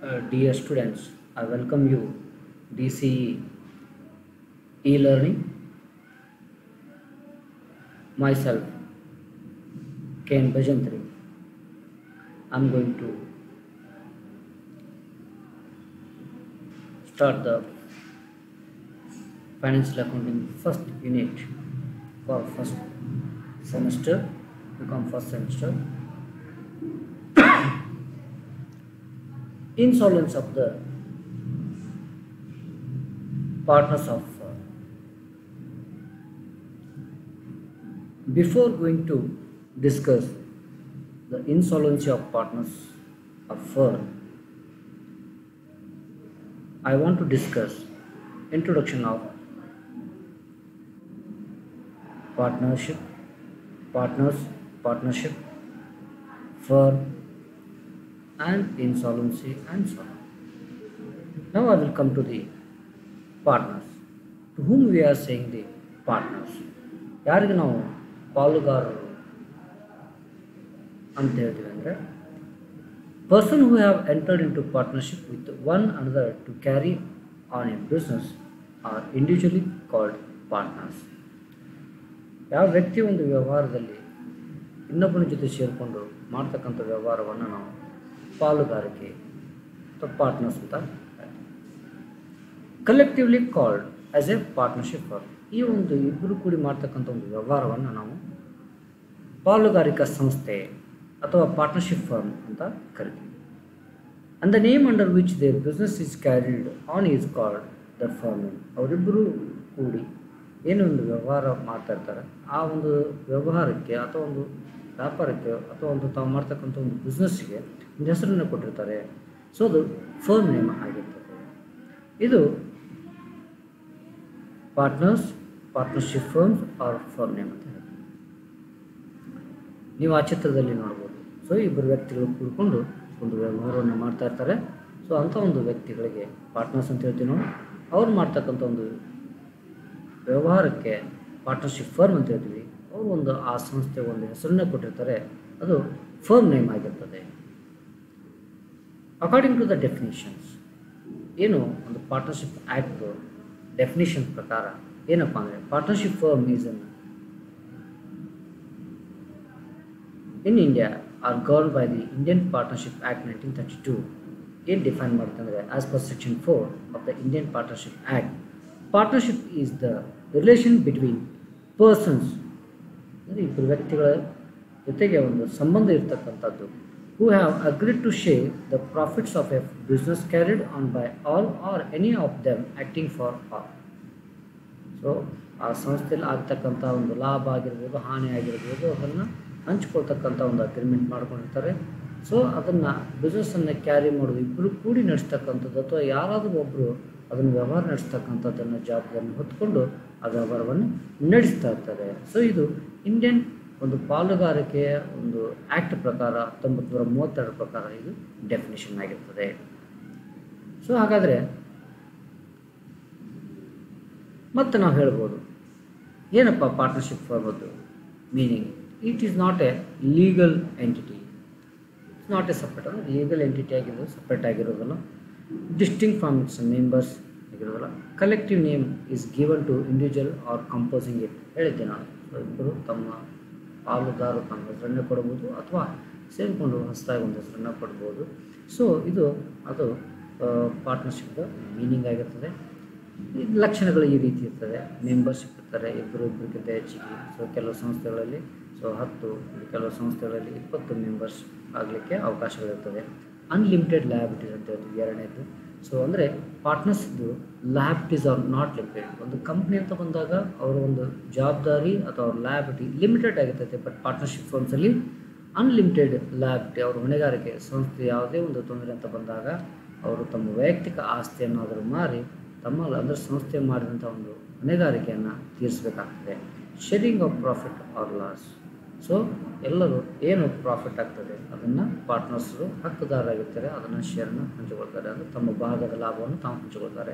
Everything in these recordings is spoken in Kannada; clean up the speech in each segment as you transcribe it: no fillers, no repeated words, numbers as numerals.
Dear students, I welcome you DCE e-learning. Myself, Ken Bajantri. I'm going to start the financial accounting first unit for first semester. Become first semester. Insolence of the partners of before going to discuss the insolvency of partners of firm, I want to discuss introduction of partnership, partners, partnership, firm, and insolvency and so on. Now I will come to the partners. To whom we are saying the partners? ಯಾರಿಗೆ ನಾವು ಪಾಲುಗಾರರು ಅಂತ ಹೇಳ್ತೀವಿ ಅಂದರೆ person who have entered into partnership with one another to carry on a business are individually called partners. ಯಾವ ವ್ಯಕ್ತಿ ಒಂದು ವ್ಯವಹಾರದಲ್ಲಿ ಇನ್ನೊಬ್ಬನ ಜೊತೆ ಸೇರಿಕೊಂಡು ಮಾಡ್ತಕ್ಕಂಥ ವ್ಯವಹಾರವನ್ನು ನಾವು ಪಾಲುಗಾರಿಕೆ ಅಥವಾ ಪಾರ್ಟ್ನರ್ಸ್ ಅಂತ collectively called as A partnership firm. ಈ ಒಂದು ಇಬ್ಬರು ಕೂಡಿ ಮಾಡ್ತಕ್ಕಂಥ ಒಂದು ವ್ಯವಹಾರವನ್ನು ನಾವು ಪಾಲುಗಾರಿಕಾ ಸಂಸ್ಥೆ ಅಥವಾ ಪಾರ್ಟ್ನರ್ಶಿಪ್ ಫರ್ಮ್ ಅಂತ ಕರಿತೀವಿ. And the name under which their business is carried on is called the firm. ಅವರಿಬ್ಬರು ಕೂಡಿ ಏನು ಒಂದು ವ್ಯವಹಾರ ಮಾಡ್ತಾ ಇರ್ತಾರೆ ಆ ಒಂದು ವ್ಯವಹಾರಕ್ಕೆ ಅಥವಾ ಒಂದು ವ್ಯಾಪಾರಕ್ಕೆ ಅಥವಾ ಒಂದು ತಾವು ಮಾಡ್ತಕ್ಕಂಥ ಒಂದು ಬಿಸ್ನೆಸ್ಸಿಗೆ ಒಂದು ಹೆಸರನ್ನು ಕೊಟ್ಟಿರ್ತಾರೆ. ಸೊ ಅದು ಫರ್ಮ್ ನೇಮ್ ಆಗಿರ್ತದೆ. ಇದು partners, partnership firms are firm name ಅಂತ ಹೇಳ್ತಾರೆ. ನೀವು ಆ ಚಿತ್ರದಲ್ಲಿ ನೋಡ್ಬೋದು. ಸೊ ಇಬ್ಬರು ವ್ಯಕ್ತಿಗಳು ಕೂಡಿಕೊಂಡು ಒಂದು ವ್ಯವಹಾರವನ್ನು ಮಾಡ್ತಾ ಇರ್ತಾರೆ. ಸೊ ಅಂಥ ಒಂದು ವ್ಯಕ್ತಿಗಳಿಗೆ ಪಾರ್ಟ್ನರ್ಸ್ ಅಂತ ಹೇಳ್ತೀವಿ ನಾವು. ಅವ್ರು ಮಾಡ್ತಕ್ಕಂಥ ಒಂದು ವ್ಯವಹಾರಕ್ಕೆ ಪಾರ್ಟ್ನರ್ಶಿಪ್ ಫರ್ಮ್ ಅಂತ ಹೇಳ್ತೀವಿ. ಅವರು ಒಂದು ಆ ಸಂಸ್ಥೆಗೆ ಒಂದು ಹೆಸರನ್ನ ಕೊಟ್ಟಿರ್ತಾರೆ, ಅದು ಫರ್ಮ್ ನೇಮ್ ಆಗಿರ್ತದೆ. ಅಕಾರ್ಡಿಂಗ್ ಟು ದ ಡೆಫಿನಿಷನ್ಸ್, ಏನು ಒಂದು ಪಾರ್ಟ್ನರ್ಶಿಪ್ ಆ್ಯಕ್ಟ್ ಡೆಫಿನಿಷನ್ ಪ್ರಕಾರ ಏನಪ್ಪ ಅಂದರೆ partnership firm is in India are govern by the Indian partnership act 1932. ಏನು ಡಿಫೈನ್ ಮಾಡುತ್ತಂದರೆ as per section 4 of the Indian partnership act, partnership is the relation between persons, ಅಂದರೆ ಇಬ್ಬರು ವ್ಯಕ್ತಿಗಳ ಜೊತೆಗೆ ಒಂದು ಸಂಬಂಧ ಇರತಕ್ಕಂಥದ್ದು, who have agreed to share the profits of a business carried on by all or any of them acting for all. So ಆ ಸಂಸ್ಥೆಯಲ್ಲಿ ಆಗ್ತಕ್ಕಂಥ ಒಂದು ಲಾಭ ಆಗಿರ್ಬೋದು, ಹಾನಿ ಆಗಿರ್ಬೋದು, ಅದನ್ನು ಹಂಚ್ಕೊಳ್ತಕ್ಕಂಥ ಒಂದು ಅಗ್ರಿಮೆಂಟ್ ಮಾಡ್ಕೊಂಡಿರ್ತಾರೆ. ಸೊ ಅದನ್ನು ಬಿಸ್ನೆಸ್ಸನ್ನು ಕ್ಯಾರಿ ಮಾಡೋದು ಇಬ್ಬರು ಕೂಡಿ ನಡೆಸ್ತಕ್ಕಂಥದ್ದು ಅಥವಾ ಯಾರಾದರೂ ಒಬ್ಬರು ಅದನ್ನು ವ್ಯವಹಾರ ನಡೆಸ್ತಕ್ಕಂಥದ್ದನ್ನು ಜವಾಬ್ದಾರಿಯನ್ನು ಹೊತ್ಕೊಂಡು ಆ ವ್ಯವಹಾರವನ್ನು ನಡೆಸ್ತಾ ಇರ್ತಾರೆ. ಸೊ ಇದು ಇಂಡಿಯನ್ ಒಂದು ಪಾಲುಗಾರಿಕೆಯ ಒಂದು ಆ್ಯಕ್ಟ್ ಪ್ರಕಾರ 1932 ಪ್ರಕಾರ ಇದು ಡೆಫಿನೇಷನ್ ಆಗಿರ್ತದೆ. ಸೊ ಹಾಗಾದರೆ ಮತ್ತೆ ನಾವು ಹೇಳ್ಬೋದು ಏನಪ್ಪ ಪಾರ್ಟ್ನರ್ಶಿಪ್ ಫರ್ಮದ್ದು meaning. It is not a legal entity, it's not a separate, ಅಂದರೆ ಲೀಗಲ್ ಎಂಟಿಟಿ ಆಗಿರೋದು ಸಪ್ರೇಟ್ ಆಗಿರೋದಲ್ಲ, ಡಿಸ್ಟಿಂಕ್ಟ್ ಫ್ರಮ್ ಇಟ್ಸ್ ಮೆಂಬರ್ಸ್ ಆಗಿರೋದಲ್ಲ. Collective name is given to individual or composing it. ಹೇಳಿದ್ದೆ ನಾನು, ಇಬ್ಬರು ತಮ್ಮ ಪಾಲುದಾರರು ತಮ್ಮ ಹೆಸರನ್ನು ಕೊಡ್ಬೋದು ಅಥವಾ ಸೇರಿಕೊಂಡು ಹೊಸದಾಗಿ ಒಂದು ಹೆಸರನ್ನು ಕೊಡ್ಬೋದು. ಸೊ ಇದು ಅದು ಪಾರ್ಟ್ನರ್ಶಿಪ್ದ ಮೀನಿಂಗ್ ಆಗಿರ್ತದೆ. ಈ ಲಕ್ಷಣಗಳು ಈ ರೀತಿ ಇರ್ತದೆ. ಮೆಂಬರ್ಶಿಪ್ ಇರ್ತಾರೆ, ಇಬ್ಬರಿಗಿಂತ ಹೆಚ್ಚಿಗೆ. ಸೊ ಕೆಲವು ಸಂಸ್ಥೆಗಳಲ್ಲಿ 10, ಕೆಲವು ಸಂಸ್ಥೆಗಳಲ್ಲಿ 20 ಮೆಂಬರ್ಸ್ ಆಗಲಿಕ್ಕೆ ಅವಕಾಶಗಳಿರ್ತದೆ. ಅನ್ಲಿಮಿಟೆಡ್ ಲಯಬಿಲಿಟೀಸ್ ಅಂತ ಹೇಳ್ತೀವಿ ಎರಡನೇದು. ಸೊ ಅಂದರೆ ಪಾರ್ಟ್ನರ್ಸ್ದು ಲಯಬಿಲಿಟೀಸ್ ಆರ್ ನಾಟ್ ಲಿಮಿಟೆಡ್. ಒಂದು ಕಂಪ್ನಿ ಅಂತ ಬಂದಾಗ ಅವರ ಒಂದು ಜವಾಬ್ದಾರಿ ಅಥವಾ ಅವ್ರ ಲಯಬಿಲಿಟಿ ಲಿಮಿಟೆಡ್ ಆಗಿರ್ತೈತೆ. ಬಟ್ ಪಾರ್ಟ್ನರ್ಶಿಪ್ ಫರ್ಮ್ಸಲ್ಲಿ ಅನ್ಲಿಮಿಟೆಡ್ ಲಯಬಿಲಿಟಿ, ಅವ್ರ ಹೊಣೆಗಾರಿಕೆ, ಸಂಸ್ಥೆ ಯಾವುದೇ ಒಂದು ತೊಂದರೆ ಅಂತ ಬಂದಾಗ ಅವರು ತಮ್ಮ ವೈಯಕ್ತಿಕ ಆಸ್ತಿಯನ್ನು ಅದರ ಮಾರಿ ತಮ್ಮ ಅಂದರೆ ಸಂಸ್ಥೆ ಮಾಡಿದಂಥ ಒಂದು ಹೊಣೆಗಾರಿಕೆಯನ್ನು ತೀರಿಸಬೇಕಾಗ್ತದೆ. Sharing of profit or loss. So ಎಲ್ಲರೂ ಏನು ಪ್ರಾಫಿಟ್ ಆಗ್ತದೆ ಅದನ್ನು ಪಾರ್ಟ್ನರ್ಸರು ಹಕ್ಕುದಾರರಾಗಿರ್ತಾರೆ, ಅದನ್ನು ಶೇರನ್ನು ಹಂಚಿಕೊಳ್ತಾರೆ, ಅಂದರೆ ತಮ್ಮ ಭಾಗದ ಲಾಭವನ್ನು ತಾವು ಹಂಚಿಕೊಳ್ತಾರೆ.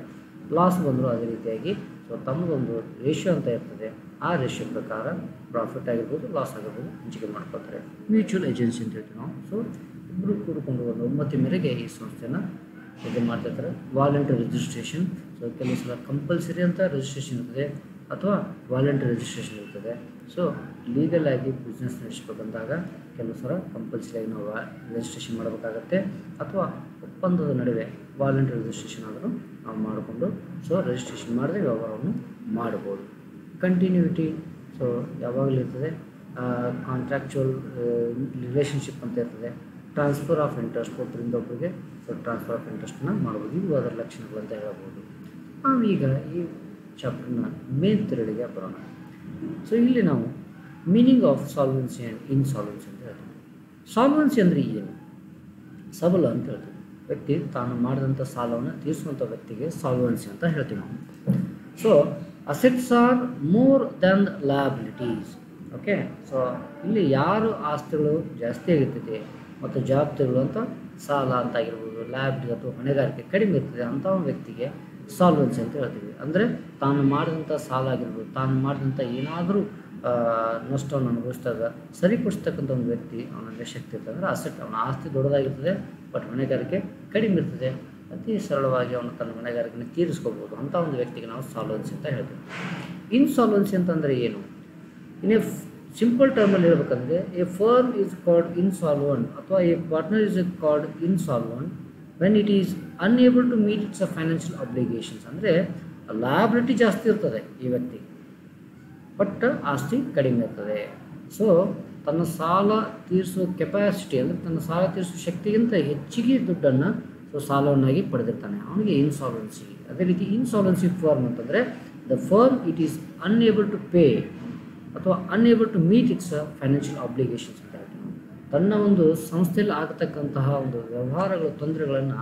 ಲಾಸ್ ಬಂದರೂ ಅದೇ ರೀತಿಯಾಗಿ ಸೊ ತಮ್ಮದೊಂದು ರೇಷಿಯೋ ಅಂತ ಇರ್ತದೆ, ಆ ರೇಷಿಯೋ ಪ್ರಕಾರ ಪ್ರಾಫಿಟ್ ಆಗಿರ್ಬೋದು, ಲಾಸ್ ಆಗಿರ್ಬೋದು ಹಂಚಿಕೆ ಮಾಡ್ಕೊಳ್ತಾರೆ. ಮ್ಯೂಚುವಲ್ ಏಜೆನ್ಸಿ ಅಂತ ಹೇಳ್ತೀವಿ ನಾವು. ಸೊ ಇಬ್ಬರು ಕೂಡಿಕೊಂಡು ಒಂದು ಒಮ್ಮತಿ ಮೇರೆಗೆ ಈ ಸಂಸ್ಥೆನ ಇದು ಮಾಡ್ತಿರ್ತಾರೆ. ವಾಲಂಟರಿ ರಿಜಿಸ್ಟ್ರೇಷನ್, ಸೊ ಕೆಲವು ಸಲ ಕಂಪಲ್ಸರಿ ಅಂತ ರಿಜಿಸ್ಟ್ರೇಷನ್ ಇರ್ತದೆ ಅಥವಾ ವಾಲಂಟರಿ ರಿಜಿಸ್ಟ್ರೇಷನ್ ಇರ್ತದೆ. ಸೊ ಲೀಗಲ್ ಆಗಿ ಬಿಸ್ನೆಸ್ ನಡೆಸಬೇಕಂದಾಗ ಕೆಲವು ಸಲ ಕಂಪಲ್ಸರಿಯಾಗಿ ನಾವು ರಿಜಿಸ್ಟ್ರೇಷನ್ ಮಾಡಬೇಕಾಗತ್ತೆ ಅಥವಾ ಒಪ್ಪಂದದ ನಡುವೆ ವಾಲಂಟರಿ ರಿಜಿಸ್ಟ್ರೇಷನ್ ಆದರೂ ನಾವು ಮಾಡಿಕೊಂಡು ಸೊ ರಿಜಿಸ್ಟ್ರೇಷನ್ ಮಾಡದೆ ವ್ಯವಹಾರವನ್ನು ಮಾಡ್ಬೋದು. ಕಂಟಿನ್ಯೂಟಿ, ಸೊ ಯಾವಾಗಲೂ ಇರ್ತದೆ. ಕಾಂಟ್ರಾಕ್ಚುವಲ್ ರಿಲೇಷನ್ಶಿಪ್ ಅಂತ ಇರ್ತದೆ. ಟ್ರಾನ್ಸ್ಫರ್ ಆಫ್ ಇಂಟ್ರೆಸ್ಟ್, ಒಬ್ಬರಿಂದ ಒಬ್ಬರಿಗೆ ಸೊ ಟ್ರಾನ್ಸ್ಫರ್ ಆಫ್ ಇಂಟ್ರೆಸ್ಟನ್ನು ಮಾಡ್ಬೋದು. ಇವು ಅದರ ಲಕ್ಷಣಗಳು ಅಂತ ಹೇಳ್ಬೋದು. ನಾವೀಗ ಈ ಚಾಪ್ಟರ್ನ ಮೇನ್ ಥಿಯರಿಗೆ ಬರೋಣ. ಸೊ ಇಲ್ಲಿ ನಾವು meaning of solvency and insolvency ಅಂತ ಹೇಳ್ತೀವಿ. ಸಾಲ್ವೆನ್ಸಿ ಅಂದರೆ ಏನು? ಸಬಲ ಅಂತ ಹೇಳ್ತೀವಿ. ವ್ಯಕ್ತಿ ತಾನು ಮಾಡಿದಂಥ ಸಾಲವನ್ನು ತೀರಿಸುವಂಥ ವ್ಯಕ್ತಿಗೆ ಸಾಲ್ವೆನ್ಸಿ ಅಂತ ಹೇಳ್ತೀವಿ ನಾವು. So assets are more than the liabilities. Okay, so ಇಲ್ಲಿ ಯಾರು ಆಸ್ತಿಗಳು ಜಾಸ್ತಿ ಆಗಿರ್ತೈತಿ ಮತ್ತು ಜವಾಬ್ದಾರಿಗಳು ಅಂತ ಸಾಲ ಅಂತ ಆಗಿರ್ಬೋದು, ಲಯಬಿಲಿಟಿ ಅಥವಾ ಹೊಣೆಗಾರಿಕೆ ಕಡಿಮೆ ಇರ್ತದೆ ಅಂಥ ಒಂದು ವ್ಯಕ್ತಿಗೆ ಸಾಲ್ವೆನ್ಸಿ ಅಂತ ಹೇಳ್ತೀವಿ. ಅಂದರೆ ತಾನು ಮಾಡಿದಂಥ ಸಾಲ ಆಗಿರ್ಬೋದು, ತಾನು ಮಾಡಿದಂಥ ಏನಾದರೂ ನಷ್ಟವನ್ನು ಅನುಭವಿಸಿದಾಗ ಸರಿಪಡಿಸ್ತಕ್ಕಂಥ ಒಂದು ವ್ಯಕ್ತಿ ಅವನಲ್ಲಿ ಶಕ್ತಿ ಇರ್ತದೆ. ಅಂದರೆ ಅಸೆಟ್, ಅವನ ಆಸ್ತಿ ದೊಡ್ಡದಾಗಿರ್ತದೆ ಬಟ್ ಹೊಣೆಗಾರಿಕೆ ಕಡಿಮೆ ಇರ್ತದೆ. ಅತಿ ಸರಳವಾಗಿ ಅವನು ತನ್ನ ಹೊಣೆಗಾರಿಕೆಯನ್ನು ತೀರಿಸ್ಕೋಬೋದು ಅಂಥ ಒಂದು ವ್ಯಕ್ತಿಗೆ ನಾವು ಸಾಲ್ವೆನ್ಸಿ ಅಂತ ಹೇಳ್ತೀವಿ. ಇನ್ಸಾಲ್ವೆನ್ಸಿ ಅಂತಂದರೆ ಏನು? ಇನ್ ಎ ಸಿಂಪಲ್ ಟರ್ಮಲ್ಲಿ ಹೇಳ್ಬೇಕಂದ್ರೆ a firm is called insolvent ಅಥವಾ a partner is called insolvent when it is unable to meet its financial obligations. ಅಂದರೆ ಲಯಬಿಲಿಟಿ ಜಾಸ್ತಿ ಇರ್ತದೆ ಈ ವ್ಯಕ್ತಿ ಬಟ್ ಆಸ್ತಿ ಕಡಿಮೆ ಇರ್ತದೆ. ಸೊ ತನ್ನ ಸಾಲ ತೀರಿಸುವ ಕೆಪಾಸಿಟಿ ಅಂದರೆ ತನ್ನ ಸಾಲ ತೀರಿಸುವ ಶಕ್ತಿಗಿಂತ ಹೆಚ್ಚಿಗೆ ದುಡ್ಡನ್ನು ಸೊ ಸಾಲವನ್ನಾಗಿ ಪಡೆದಿರ್ತಾನೆ, ಅವನಿಗೆ ಇನ್ಸಾಲ್ವೆನ್ಸಿ. ಅದೇ ರೀತಿ ಇನ್ಸಾಲ್ವೆನ್ಸಿ ಫರ್ಮ್ ಅಂತಂದರೆ the firm it is unable to pay ಅಥವಾ unable to meet its financial obligations ಅಂತ ಹೇಳ್ತೀವಿ. ತನ್ನ ಒಂದು ಸಂಸ್ಥೆಯಲ್ಲಿ ಆಗತಕ್ಕಂತಹ ಒಂದು ವ್ಯವಹಾರಗಳ ತೊಂದರೆಗಳನ್ನು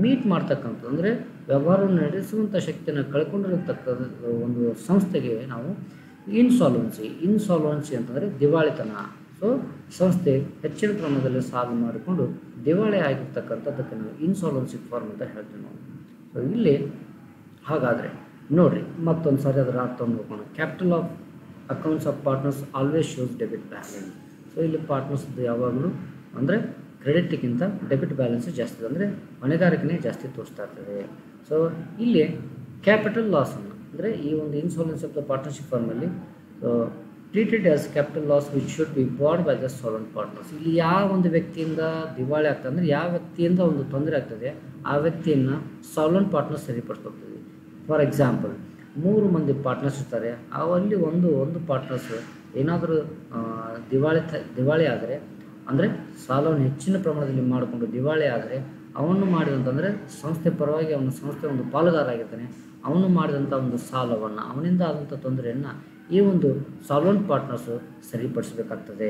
ಮೀಟ್ ಮಾಡ್ತಕ್ಕಂಥದ್ದು, ಅಂದರೆ ವ್ಯವಹಾರವನ್ನು ನಡೆಸುವಂಥ ಶಕ್ತಿಯನ್ನು ಕಳ್ಕೊಂಡಿರತಕ್ಕ ಒಂದು ಸಂಸ್ಥೆಗೆ ನಾವು ಇನ್ಸಾಲ್ವೆನ್ಸಿ ಅಂತಂದರೆ ದಿವಾಳಿತನ. ಸೊ ಸಂಸ್ಥೆ ಹೆಚ್ಚಿನ ಪ್ರಮಾಣದಲ್ಲಿ ಸಾಲ ಮಾಡಿಕೊಂಡು ದಿವಾಳಿ ಆಗಿರ್ತಕ್ಕಂಥದ್ದಕ್ಕೆ ನಾವು ಇನ್ಸಾಲ್ವೆನ್ಸಿ ಫಾರ್ಮ್ ಅಂತ ಹೇಳ್ತೀವಿ ನಾವು. ಸೊ ಇಲ್ಲಿ ಹಾಗಾದರೆ ನೋಡಿರಿ ಮತ್ತೊಂದು ಸಾರಿ ಅದರ ಅರ್ಥವನ್ನು ನೋಡೋಣ. Capital of accounts of partners always shows debit balance. So ಇಲ್ಲಿ ಪಾರ್ಟ್ನರ್ಸ್ದು ಯಾವಾಗಲೂ ಅಂದರೆ ಕ್ರೆಡಿಟ್ಗಿಂತ ಡೆಬಿಟ್ ಬ್ಯಾಲೆನ್ಸ್ ಜಾಸ್ತಿ, ಅಂದರೆ ಹೊಣೆಗಾರಿಕೆನೇ ಜಾಸ್ತಿ ತೋರಿಸ್ತಾ ಇರ್ತದೆ. ಸೊ ಇಲ್ಲಿ ಕ್ಯಾಪಿಟಲ್ ಲಾಸನ್ನು ಅಂದರೆ ಈ ಒಂದು ಇನ್ಸಾಲ್ವೆನ್ಸಿ ಆಫ್ ದ ಪಾರ್ಟ್ನರ್ಶಿಪ್ ಫಾರ್ಮಲ್ಲಿ treated as capital loss which should be border by the solvent partners. ಇಲ್ಲಿ ಯಾವ ಒಂದು ವ್ಯಕ್ತಿಯಿಂದ ದಿವಾಳಿ ಆಗ್ತದೆ ಅಂದರೆ ಯಾವ ವ್ಯಕ್ತಿಯಿಂದ ಒಂದು ತೊಂದರೆ ಆಗ್ತದೆ ಆ ವ್ಯಕ್ತಿಯನ್ನು ಸಾಲ್ವೆಂಟ್ ಪಾರ್ಟ್ನರ್ಸ್ ಸರಿಪಡಿಸ್ಕೊಳ್ತದೆ. ಫಾರ್ ಎಕ್ಸಾಂಪಲ್ 3 ಮಂದಿ ಪಾರ್ಟ್ನರ್ಸ್ ಇರ್ತಾರೆ, ಅವಲ್ಲಿ ಒಂದು ಪಾರ್ಟ್ನರ್ಸ್ ಏನಾದರೂ ದಿವಾಳಿ ಆದರೆ, ಅಂದರೆ ಸಾಲವನ್ನು ಹೆಚ್ಚಿನ ಪ್ರಮಾಣದಲ್ಲಿ ಮಾಡಿಕೊಂಡು ದಿವಾಳಿ ಆದರೆ ಅವನು ಮಾಡಿದಂತಂದರೆ ಸಂಸ್ಥೆ ಪರವಾಗಿ ಅವನ ಸಂಸ್ಥೆ ಒಂದು ಪಾಲುದಾರ ಆಗಿರ್ತಾನೆ, ಅವನು ಮಾಡಿದಂಥ ಒಂದು ಸಾಲವನ್ನು ಅವನಿಂದ ಆದಂಥ ತೊಂದರೆಯನ್ನು ಈ ಒಂದು ಸಾಲ್ವೆಂಟ್ ಪಾರ್ಟ್ನರ್ಸು ಸರಿಪಡಿಸಬೇಕಾಗ್ತದೆ.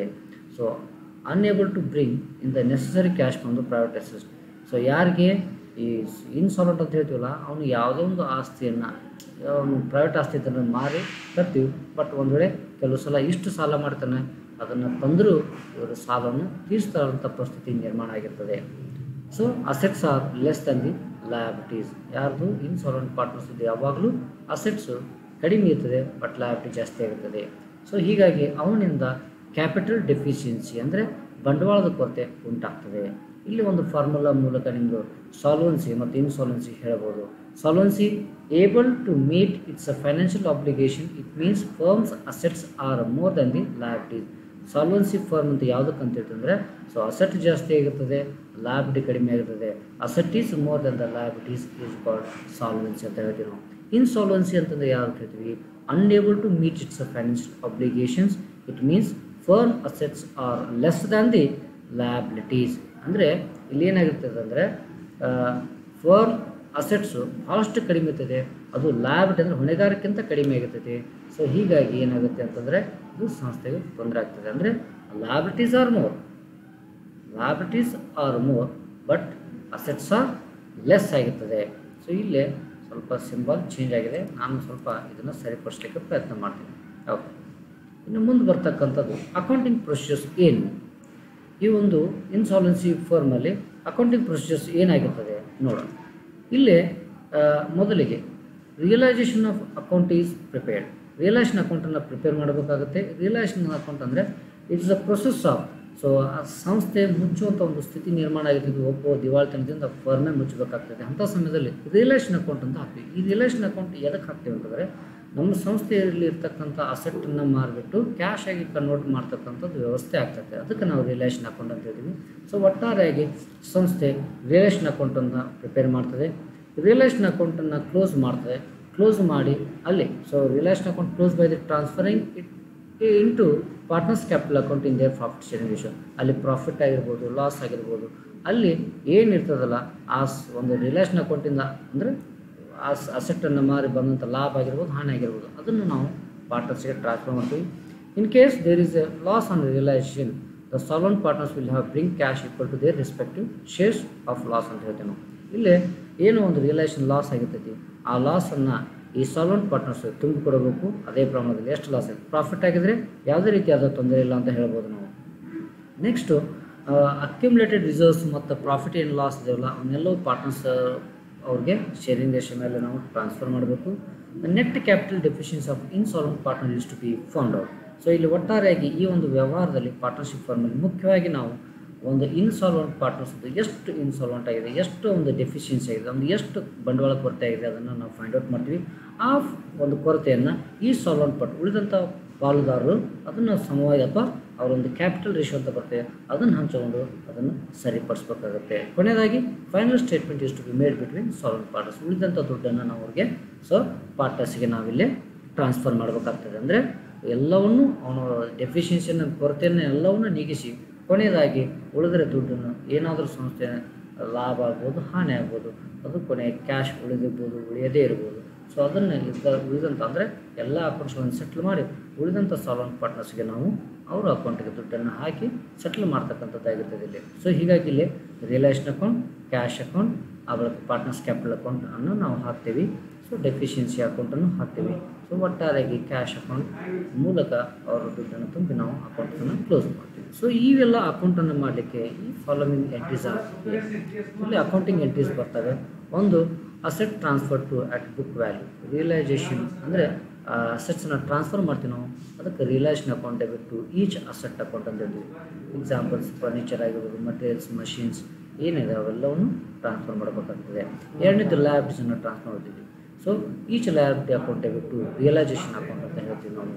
So unable to bring in the necessary cash from the private assets. So ಯಾರಿಗೆ ಈ ಇನ್ಸಾಲ್ವೆಂಟ್ ಅಂತ ಹೇಳ್ತೀವಲ್ಲ ಅವನು ಯಾವುದೋ ಒಂದು ಆಸ್ತಿಯನ್ನು ಪ್ರೈವೇಟ್ ಆಸ್ತಿ ಇದನ್ನು ಮಾರಿ ತರ್ತೀವಿ, ಬಟ್ ಒಂದು ವೇಳೆ ಕೆಲವು ಸಲ ಇಷ್ಟು ಸಾಲ ಮಾಡ್ತಾನೆ ಅದನ್ನು ತಂದರೂ ಇವರು ಸಾಲವನ್ನು ತೀರಿಸ್ತಾರಂಥ ಪರಿಸ್ಥಿತಿ ನಿರ್ಮಾಣ ಆಗಿರ್ತದೆ. So assets are less than the liabilities. ಯಾರ್ದು ಇನ್ಸಾಲ್ವೆಂಟ್ ಪಾರ್ಟ್ನರ್ಸ್ ಇದೆ ಯಾವಾಗಲೂ ಅಸೆಟ್ಸು ಕಡಿಮೆ ಇರ್ತದೆ ಬಟ್ ಲಯಬಿಲಿಟಿ ಜಾಸ್ತಿ ಆಗಿರ್ತದೆ. ಸೊ ಹೀಗಾಗಿ ಅವನಿಂದ ಕ್ಯಾಪಿಟಲ್ ಡೆಫಿಷಿಯನ್ಸಿ ಅಂದರೆ ಬಂಡವಾಳದ ಕೊರತೆ ಉಂಟಾಗ್ತದೆ. ಇಲ್ಲಿ ಒಂದು ಫಾರ್ಮುಲಾ ಮೂಲಕ ನಿಮ್ಮದು ಸಾಲ್ವೆನ್ಸಿ ಮತ್ತು ಇನ್ಸಾಲ್ವೆನ್ಸಿ ಹೇಳ್ಬೋದು. Solvency able to meet its a financial obligation, it means firms assets are more than the liabilities. Solvency firm ಅಂತ ಯಾವುದಕ್ಕಂತ ಹೇಳ್ತಂದರೆ ಸೊ ಅಸೆಟ್ ಜಾಸ್ತಿ ಆಗಿರ್ತದೆ, ಲಯಬಿಲಿಟಿ ಕಡಿಮೆ ಆಗಿರ್ತದೆ. Asset is more than the liabilities is called solvency ಅಂತ ಹೇಳ್ತೀವಿ ನಾವು. ಇನ್ಸಾಲ್ವೆನ್ಸಿ ಅಂತಂದರೆ ಯಾವ್ದು ಹೇಳ್ತೀವಿ? Unable to meet its financial obligations, it means firm assets are less than the liabilities. ಅಂದರೆ ಇಲ್ಲಿ ಏನಾಗಿರ್ತದೆ ಅಂದರೆ ಫರ್ಮ್ ಅಸೆಟ್ಸು ಭಾಳಷ್ಟು ಕಡಿಮೆ ಇರ್ತದೆ, ಅದು ಲಯಬಿಲಿಟಿ ಅಂದರೆ ಹೊಣೆಗಾರಿಕೆಗಿಂತ ಕಡಿಮೆ ಆಗಿರ್ತೈತಿ. ಸೊ ಹೀಗಾಗಿ ಏನಾಗುತ್ತೆ ಅಂತಂದರೆ ಇದು ಸಂಸ್ಥೆಗೆ ತೊಂದರೆ ಆಗ್ತದೆ. ಅಂದರೆ liabilities are more but assets are less ಆಗಿರ್ತದೆ. ಸೊ ಇಲ್ಲೇ ಸ್ವಲ್ಪ ಸಿಂಬಲ್ ಚೇಂಜ್ ಆಗಿದೆ, ನಾನು ಸ್ವಲ್ಪ ಇದನ್ನು ಸರಿಪಡಿಸ್ಲಿಕ್ಕೆ ಪ್ರಯತ್ನ ಮಾಡ್ತೀನಿ. ಓಕೆ, ಇನ್ನು ಮುಂದೆ ಬರ್ತಕ್ಕಂಥದ್ದು ಅಕೌಂಟಿಂಗ್ ಪ್ರೊಸೀಜರ್ಸ್ ಏನು? ಈ ಒಂದು ಇನ್ಸಾಲ್ವೆನ್ಸಿ ಫರ್ಮಲ್ಲಿ ಅಕೌಂಟಿಂಗ್ ಪ್ರೊಸೀಜರ್ಸ್ ಏನಾಗಿರ್ತದೆ ನೋಡೋಣ. ಇಲ್ಲೇ ಮೊದಲಿಗೆ realisation of account is prepared. Realisation ಅಕೌಂಟನ್ನು ಪ್ರಿಪೇರ್ ಮಾಡಬೇಕಾಗುತ್ತೆ. ರಿಯಲೈಸೇಷನ್ ಅಕೌಂಟ್ ಅಂದರೆ it's the process of so ಆ ಸಂಸ್ಥೆ ಮುಚ್ಚುವಂಥ ಒಂದು ಸ್ಥಿತಿ ನಿರ್ಮಾಣ ಆಗಿದ್ದು ಒಬ್ಬ ದಿವಾಳಿತನದಿಂದ ಫರ್ಮೇ ಮುಚ್ಚಬೇಕಾಗ್ತದೆ. ಅಂಥ ಸಮಯದಲ್ಲಿ ರಿಯಲೈಸೇಷನ್ ಅಕೌಂಟ್ ಅಂತ ಹಾಕ್ತೀವಿ. ಈ ರಿಯಲೈಸೇಷನ್ ಅಕೌಂಟ್ ಎದಕ್ಕೆ ಹಾಕ್ತೀವಿ ಅಂತಂದರೆ ನಮ್ಮ ಸಂಸ್ಥೆಯಲ್ಲಿ ಇರ್ತಕ್ಕಂಥ ಅಸೆಟ್ಟನ್ನು ಮಾರಿಬಿಟ್ಟು ಕ್ಯಾಶ್ ಆಗಿ ಕನ್ವರ್ಟ್ ಮಾಡ್ತಕ್ಕಂಥದ್ದು ವ್ಯವಸ್ಥೆ ಆಗ್ತದೆ. ಅದಕ್ಕೆ ನಾವು ರಿಯಲೈಸೇಷನ್ ಅಕೌಂಟ್ ಅಂತ ಹೇಳ್ತೀವಿ. ಸೊ ಒಟ್ಟಾರೆಯಾಗಿ ಸಂಸ್ಥೆ ರಿಯಲೈಸೇಷನ್ ಅಕೌಂಟನ್ನು ಪ್ರಿಪೇರ್ ಮಾಡ್ತದೆ, ರಿಯಲೈಸೇಷನ್ ಅಕೌಂಟನ್ನು ಕ್ಲೋಸ್ ಮಾಡ್ತದೆ. ಕ್ಲೋಸ್ ಮಾಡಿ ಅಲ್ಲಿ so realisation account close by the transferring it into partners capital account in their profit sharing ratio. ಅಲ್ಲಿ ಪ್ರಾಫಿಟ್ ಆಗಿರ್ಬೋದು, ಲಾಸ್ ಆಗಿರ್ಬೋದು, ಅಲ್ಲಿ ಏನಿರ್ತದಲ್ಲ ಆ ಒಂದು ರಿಯಲೈಸೇಷನ್ ಅಕೌಂಟಿಂದ ಅಂದರೆ ಆ ಅಸೆಟ್ಟನ್ನು ಮಾರಿ ಬಂದಂಥ ಲಾಭ ಆಗಿರ್ಬೋದು, ಹಾನಿ ಆಗಿರ್ಬೋದು, ಅದನ್ನು ನಾವು ಪಾರ್ಟ್ನರ್ಸ್ಗೆ ಟ್ರಾನ್ಸ್ಫರ್ ಮಾಡ್ತೀವಿ. In case there is a loss on realisation, the solvent partners will have bring cash equal to their respective shares of loss ಅಂತ ಹೇಳ್ತೀವಿ ನಾವು. ಇಲ್ಲೇ ಏನೋ ಒಂದು ರಿಯಲೈಸೇಷನ್ ಲಾಸ್ ಆಗಿರ್ತೈತಿ, ಆ ಲಾಸನ್ನು ಈ ಸಾಲ್ವೆಂಟ್ ಪಾರ್ಟ್ನರ್ಸ್ ತುಂಬಿಕೊಡಬೇಕು. ಅದೇ ಪ್ರಮಾಣದಲ್ಲಿ ಎಷ್ಟು ಲಾಸ್ ಆಗಿದೆ, ಪ್ರಾಫಿಟ್ ಆಗಿದ್ರೆ ಯಾವುದೇ ರೀತಿಯಾದ ತೊಂದರೆ ಇಲ್ಲ ಅಂತ ಹೇಳ್ಬೋದು ನಾವು. ನೆಕ್ಸ್ಟು ಅಕ್ಯುಮುಲೇಟೆಡ್ ರಿಸರ್ವ್ಸ್ ಮತ್ತು ಪ್ರಾಫಿಟ್ ಏನು ಲಾಸ್ ಇದೆಯಲ್ಲ ಅವನ್ನೆಲ್ಲವೂ ಪಾರ್ಟ್ನರ್ಸ್ ಅವ್ರಿಗೆ ಶೇರಿಂಗ್ ರೇಷಿಯೋ ಮೇಲೆ ನಾವು ಟ್ರಾನ್ಸ್ಫರ್ ಮಾಡಬೇಕು. Net capital deficiency of insolvent partner is to be found out. So ಇಲ್ಲಿ ಒಟ್ಟಾರೆಯಾಗಿ ಈ ಒಂದು ವ್ಯವಹಾರದಲ್ಲಿ ಪಾರ್ಟ್ನರ್ಶಿಪ್ ಫಾರ್ಮಲ್ಲಿ ಮುಖ್ಯವಾಗಿ ನಾವು ಒಂದು ಇನ್ಸಾಲ್ವೆಂಟ್ ಪಾರ್ಟ್ನರ್ಸ್ ಎಷ್ಟು ಇನ್ಸಾಲ್ವೆಂಟ್ ಆಗಿದೆ, ಎಷ್ಟು ಒಂದು ಡೆಫಿಷಿಯನ್ಸಿ ಆಗಿದೆ, ಒಂದು ಎಷ್ಟು ಬಂಡವಾಳ ಕೊರತೆ ಆಗಿದೆ ಅದನ್ನು ನಾವು ಫೈಂಡ್ ಔಟ್ ಮಾಡ್ತೀವಿ. ಆ ಒಂದು ಕೊರತೆಯನ್ನು ಈ ಸಾಲ್ವೆಂಟ್ ಪಾರ್ಟ್ ಉಳಿದಂಥ ಪಾಲುದಾರರು ಅದನ್ನು ಸಮವಾಗಿ ಅಥವಾ ಅವರೊಂದು ಕ್ಯಾಪಿಟಲ್ ರೇಷಿಯೋ ಅಂತ ಬರ್ತದೆ ಅದನ್ನು ಹಂಚಿಕೊಂಡು ಅದನ್ನು ಸರಿಪಡಿಸ್ಬೇಕಾಗುತ್ತೆ. ಕೊನೆಯದಾಗಿ final statement is to be made between solvent partners. ಉಳಿದಂಥ ದುಡ್ಡನ್ನು ನಾವು ಅವ್ರಿಗೆ ಪಾರ್ಟ್ನರ್ಸ್ಗೆ ನಾವಿಲ್ಲಿ ಟ್ರಾನ್ಸ್ಫರ್ ಮಾಡಬೇಕಾಗ್ತದೆ. ಅಂದರೆ ಎಲ್ಲವನ್ನೂ ಅವನು ಡೆಫಿಷಿಯನ್ಸಿಯನ್ನು ಕೊರತೆಯನ್ನು ಎಲ್ಲವನ್ನೂ ನೀಗಿಸಿ ಕೊನೆಯದಾಗಿ ಉಳಿದ್ರೆ ದುಡ್ಡನ್ನು ಏನಾದರೂ ಸಂಸ್ಥೆ ಲಾಭ ಆಗ್ಬೋದು, ಹಾನಿ ಆಗ್ಬೋದು, ಅದು ಕೊನೆ ಕ್ಯಾಶ್ ಉಳಿದಿರ್ಬೋದು, ಉಳಿಯದೇ ಇರ್ಬೋದು. ಸೊ ಅದನ್ನು ಉಳಿದಂಥ ಅಂದರೆ ಎಲ್ಲ ಅಕೌಂಟ್ಸ್ಗಳನ್ನು ಸೆಟ್ಲ್ ಮಾಡಿ ಉಳಿದಂಥ ಸಾಲ್ವೆಂಟ್ ಪಾರ್ಟ್ನರ್ಸ್ಗೆ ನಾವು ಅವರ ಅಕೌಂಟಿಗೆ ದುಡ್ಡನ್ನು ಹಾಕಿ ಸೆಟ್ಲ್ ಮಾಡ್ತಕ್ಕಂಥದ್ದಾಗಿರ್ತದೆ ಇಲ್ಲಿ. ಸೊ ಹೀಗಾಗಿ ಇಲ್ಲಿ ರಿಯಲೈಸೇಷನ್ ಅಕೌಂಟ್, ಕ್ಯಾಶ್ ಅಕೌಂಟ್, ಆ ಬಳಿಕ ಪಾರ್ಟ್ನರ್ಸ್ ಕ್ಯಾಪಿಟಲ್ ಅಕೌಂಟನ್ನು ನಾವು ಹಾಕ್ತೀವಿ. ಸೊ ಡೆಫಿಷಿಯನ್ಸಿ ಅಕೌಂಟನ್ನು ಹಾಕ್ತೀವಿ. ಸೊ ಒಟ್ಟಾರೆಯಾಗಿ ಕ್ಯಾಶ್ ಅಕೌಂಟ್ ಮೂಲಕ ಅವರ ದುಡ್ಡನ್ನು ತುಂಬಿ ನಾವು ಅಕೌಂಟನ್ನು ಕ್ಲೋಸ್ ಮಾಡ್ತೀವಿ. ಸೊ ಇವೆಲ್ಲ ಅಕೌಂಟನ್ನು ಮಾಡಲಿಕ್ಕೆ ಈ ಫಾಲೋವಿಂಗ್ ಎಂಟ್ರೀಸ್ ಆಗ್ತದೆ. ಇಲ್ಲಿ ಅಕೌಂಟಿಂಗ್ ಎಂಟ್ರೀಸ್ ಬರ್ತವೆ. ಒಂದು asset transfer to at book value, realisation ಅಂದರೆ ಅಸೆಟ್ಸನ್ನು ಟ್ರಾನ್ಸ್ಫರ್ ಮಾಡ್ತೀವಿ ನಾವು, ಅದಕ್ಕೆ realisation account debit to each asset account ಅಂತ ಹೇಳ್ತೀವಿ. ಎಕ್ಸಾಂಪಲ್ಸ್ ಫರ್ನಿಚರ್ ಆಗಿರ್ಬೋದು, ಮಟೀರಿಯಲ್ಸ್, ಮಷೀನ್ಸ್ ಏನಿದೆ ಅವೆಲ್ಲವನ್ನು ಟ್ರಾನ್ಸ್ಫರ್ ಮಾಡಬೇಕಾಗ್ತದೆ. ಎರಡನೇದು ಲಯಬಿಲಿಟೀಸನ್ನು ಟ್ರಾನ್ಸ್ಫರ್ ಮಾಡ್ತೀವಿ. So each liability account debit to realisation account ಅಂತ ಹೇಳ್ತೀವಿ ನಾವು.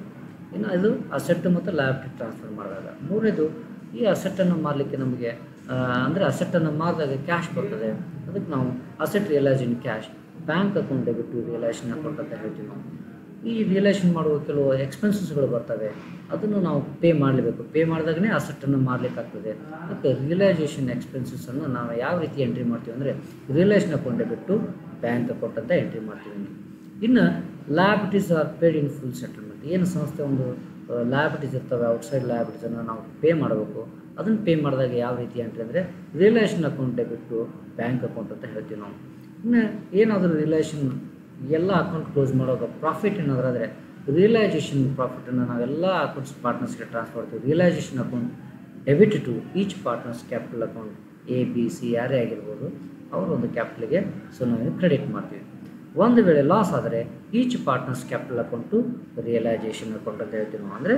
ಇನ್ನು ಇದು ಅಸೆಟ್ ಮತ್ತು ಲಯಬಿಲಿಟಿ ಟ್ರಾನ್ಸ್ಫರ್ ಮಾಡಿದಾಗ. ಮೂರನೇದು ಈ ಅಸೆಟ್ಟನ್ನು ಮಾರಲಿಕ್ಕೆ ನಮಗೆ ಅಂದರೆ ಅಸೆಟ್ಟನ್ನು ಮಾರಿದಾಗ ಕ್ಯಾಶ್ ಬರ್ತದೆ, ಅದಕ್ಕೆ ನಾವು asset realisation cash, bank account debit to realisation account ಅಂತ ಹೇಳ್ತೀವಿ ನಾವು. ಈ ರಿಯಲೈಸೇಷನ್ ಮಾಡುವ ಕೆಲವು ಎಕ್ಸ್ಪೆನ್ಸಸ್ಗಳು ಬರ್ತವೆ, ಅದನ್ನು ನಾವು ಪೇ ಮಾಡಲೇಬೇಕು. ಪೇ ಮಾಡಿದಾಗಲೇ ಅಸೆಟ್ಟನ್ನು ಮಾರಲಿಕ್ಕಾಗ್ತದೆ. ಅದಕ್ಕೆ ರಿಯಲೈಸೇಷನ್ ಎಕ್ಸ್ಪೆನ್ಸಸ್ಸನ್ನು ನಾವು ಯಾವ ರೀತಿ ಎಂಟ್ರಿ ಮಾಡ್ತೀವಿ ಅಂದರೆ realisation account debit to bank account ಅಂತ ಎಂಟ್ರಿ ಮಾಡ್ತೀವಿ. ಇನ್ನು liabilities are paid in full settlement. ಏನು ಸಂಸ್ಥೆ ಒಂದು ಲಯಬಿಲಿಟೀಸ್ ಇರ್ತವೆ, ಔಟ್ಸೈಡ್ ಲಯಬಿಲಿಟೀಸನ್ನು ನಾವು ಪೇ ಮಾಡಬೇಕು. ಅದನ್ನು ಪೇ ಮಾಡಿದಾಗ ಯಾವ ರೀತಿ ಎಂಟ್ರಿ ಅಂದರೆ realisation account debit to bank account ಅಂತ ಹೇಳ್ತೀವಿ ನಾವು. ಇನ್ನು ಏನಾದರೂ ರಿಯಲೈಸೇಷನ್ ಎಲ್ಲ ಅಕೌಂಟ್ ಕ್ಲೋಸ್ ಮಾಡುವಾಗ ಪ್ರಾಫಿಟ್ ಏನಾದರೂ ರಿಯಲೈಸೇಷನ್ ಪ್ರಾಫಿಟನ್ನು ನಾವೆಲ್ಲ ಅಕೌಂಟ್ಸ್ ಪಾರ್ಟ್ನರ್ಸ್ಗೆ ಟ್ರಾನ್ಸ್ಫರ್ ಮಾಡ್ತೀವಿ. Realisation account debit to each partners capital account, A B C ಯಾರೇ ಆಗಿರ್ಬೋದು ಅವರ ಒಂದು ಕ್ಯಾಪಿಟಲ್ಗೆ ಸೊ ನಾವು ಕ್ರೆಡಿಟ್ ಮಾಡ್ತೀವಿ. ಒಂದು ವೇಳೆ ಲಾಸ್ ಆದರೆ each partners capital account realisation account ಅಂತ ಹೇಳ್ತೀವಿ ನಾವು. ಅಂದರೆ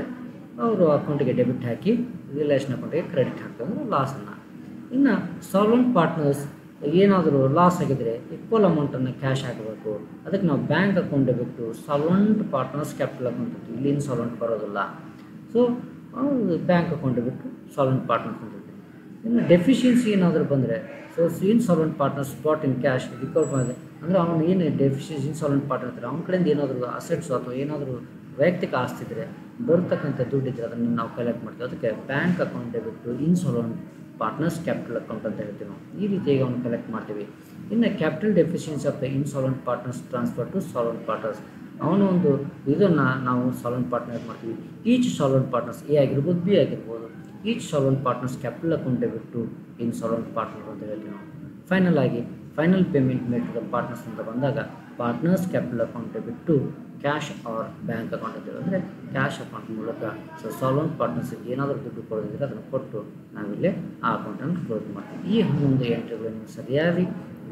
ಅವರು ಅಕೌಂಟಿಗೆ ಡೆಬಿಟ್ ಹಾಕಿ ರಿಯಲೈಸೇಷನ್ ಅಕೌಂಟಿಗೆ ಕ್ರೆಡಿಟ್ ಹಾಕ್ತೀವಿ ಅಂದರೆ ಲಾಸನ್ನು. ಇನ್ನು ಸಾಲ್ವೆಂಟ್ ಪಾರ್ಟ್ನರ್ಸ್ ಏನಾದರೂ ಲಾಸ್ ಆಗಿದ್ದರೆ ಈಕ್ವಲ್ ಅಮೌಂಟನ್ನು ಕ್ಯಾಶ್ ಹಾಕಬೇಕು. ಅದಕ್ಕೆ ನಾವು bank account debit solvent partners capital account ಅಂತ ಇಲ್ಲಿ ಇನ್ಸಾಲ್ವೆಂಟ್ ಬರೋದಿಲ್ಲ. So bank account debit solvent partners ಅಂತ ಹೇಳ್ತೀವಿ. ಇನ್ನು ಡೆಫಿಷಿಯನ್ಸಿ ಏನಾದರೂ ಬಂದರೆ so insolvent partners bought in cash recover ಮಾಡಿದೆ ಅಂದರೆ ಅವನು ಏನು ಡೆಫಿಷಿಯನ್ಸಿ ಇನ್ಸಾಲ್ವೆಂಟ್ ಪಾರ್ಟ್ನರ್ ಇರ್ತಾರೆ ಅವನ ಕಡೆಯಿಂದ ಏನಾದರೂ ಅಸೆಟ್ಸ್ ಅಥವಾ ಏನಾದರೂ ವೈಯಕ್ತಿಕ ಆಸ್ತಿ ಇದ್ದರೆ ಬರ್ತಕ್ಕಂಥ ದುಡ್ಡಿದ್ರೆ ಅದನ್ನು ನಾವು ಕಲೆಕ್ಟ್ ಮಾಡ್ತೀವಿ. ಅದಕ್ಕೆ bank account debit insolvent partners capital account ಅಂತ ಹೇಳ್ತೀವಿ ನಾವು. ಈ ರೀತಿಯಾಗಿ ಅವನು ಕಲೆಕ್ಟ್ ಮಾಡ್ತೀವಿ. ಇನ್ನು capital deficiency of the insolvent partners transfer to solvent partners. ಅವನ ಒಂದು ಇದನ್ನು ನಾವು ಸಾಲ್ವೆಂಟ್ ಪಾರ್ಟ್ನರ್ ಮಾಡ್ತೀವಿ. ಈಚ್ ಸಾಲ್ವೆಂಟ್ ಪಾರ್ಟ್ನರ್ಸ್ ಎ ಆಗಿರ್ಬೋದು, ಬಿ ಆಗಿರ್ಬೋದು, each solvent partners capital account debit to insolvent partner ಅಂತ ಹೇಳ್ತೀವಿ ನಾವು. ಫೈನಲ್ ಆಗಿ final payment made to the partners ಅಂತ ಬಂದಾಗ partners capital account debit to cash or bank account ಅಂತ ಅಂದರೆ ಕ್ಯಾಶ್ ಅಕೌಂಟ್ ಮೂಲಕ ಸೊ ಸಾಲ್ವೆಂಟ್ ಪಾರ್ಟ್ನರ್ಸ್ಗೆ ಏನಾದರೂ ದುಡ್ಡು ಕೊಡೋದಿದ್ರೆ ಅದನ್ನು ಕೊಟ್ಟು ನಾವಿಲ್ಲಿ ಆ ಅಕೌಂಟನ್ನು ಕ್ಲೋಸ್ ಮಾಡ್ತೀವಿ. ಈ 11 ಎಂಟ್ರಿಗಳನ್ನು ಸರಿಯಾದ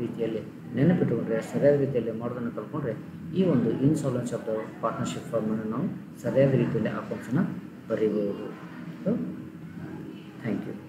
ರೀತಿಯಲ್ಲಿ ನೆನಪಿಟ್ಟುಕೊಂಡ್ರೆ, ಸರಿಯಾದ ರೀತಿಯಲ್ಲಿ ಮಾಡೋದನ್ನು ಕಲ್ತ್ಕೊಂಡ್ರೆ ಈ ಒಂದು ಇನ್ಸಾಲ್ವೆನ್ಸಿ ಆಫ್ ದ ಪಾರ್ಟ್ನರ್ಶಿಪ್ ಫಾರ್ಮನ್ನು ನಾವು ಸರಿಯಾದ ರೀತಿಯಲ್ಲಿ ಅಕೌಂಟ್ಸನ್ನು ಬರೀಬಹುದು. Thank you.